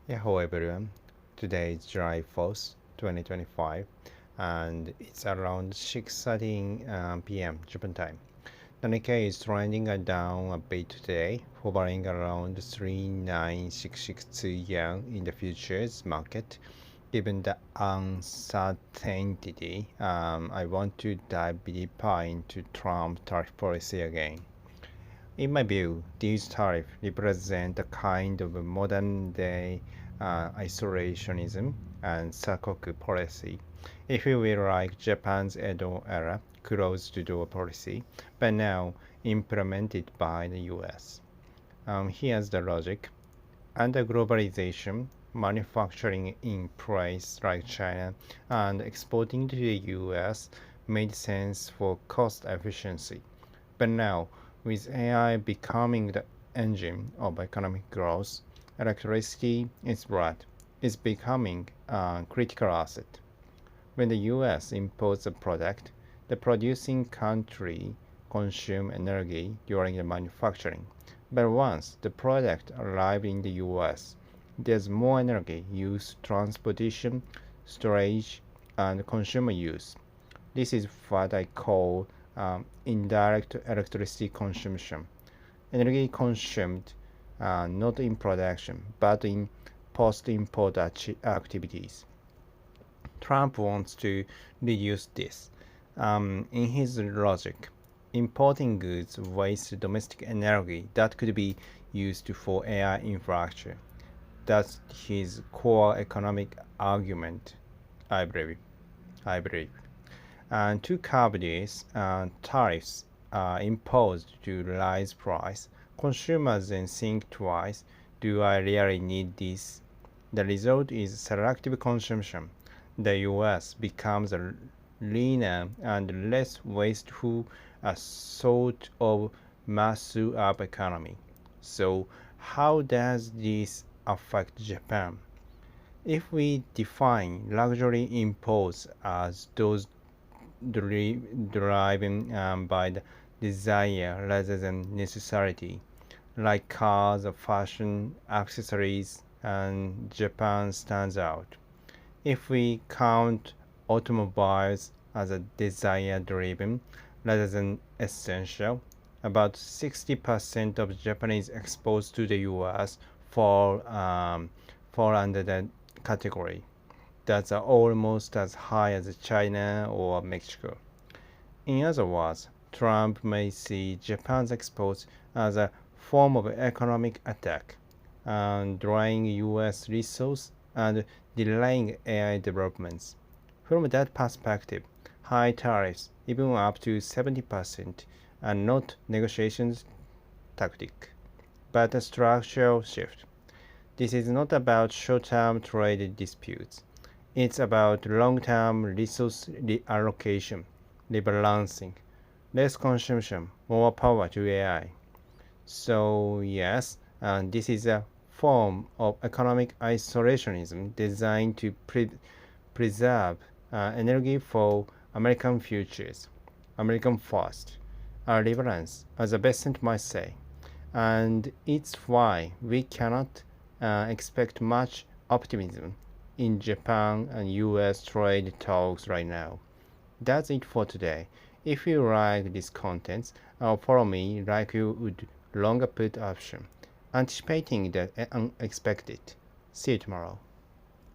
Hello everyone. Today is July 4th, 2025, and it's around 6:13 p.m. Japan time. The Nikkei is trending down a bit today, hovering around 39662 yen in the futures market. Given the uncertainty, I want to dive deeper into Trump tariff policy again. In my view, these tariffs represent a kind of a modern-day isolationism and sakoku policy, if you will, like Japan's Edo era closed-door policy, but now implemented by the US. Here's the logic. Under globalization, manufacturing in place like China and exporting to the US made sense for cost efficiency. But now, with AI becoming the engine of economic growth, electricity is becoming a critical asset. When the US imports a product, the producing country consumes energy during the manufacturing. But once the product arrives in the US, there's more energy used transportation, storage, and consumer use. This is what I call indirect electricity consumption. Energy consumed not in production, but in post-import activities. Trump wants to reduce this. In his logic, importing goods waste domestic energy that could be used for AI infrastructure. That's his core economic argument, I believe. I believe. And to curb this, tariffs are imposed to raise price. Consumers then think twice, do I really need this? The result is selective consumption. The US becomes a leaner and less wasteful, a sort of mass-up economy. So how does this affect Japan? If we define luxury imports as those driven by the desire rather than necessity, like cars, fashion, accessories, and Japan stands out. If we count automobiles as a desire driven rather than essential, about 60% of Japanese exports to the US fall under that category. That's almost as high as China or Mexico. In other words, Trump may see Japan's exports as a form of economic attack, drawing US resources and delaying AI developments. From that perspective, high tariffs, even up to 70%, are not negotiations tactic, but a structural shift. This is not about short-term trade disputes. It's about long-term resource reallocation, rebalancing, less consumption, more power to AI. So yes, this is a form of economic isolationism designed to preserve energy for American futures, American first, relevance, as the Besant might say. And it's why we cannot expect much optimism in Japan and US trade talks right now. That's it for today. If you like this content, follow me like you would longer put option, anticipating the unexpected. See you tomorrow.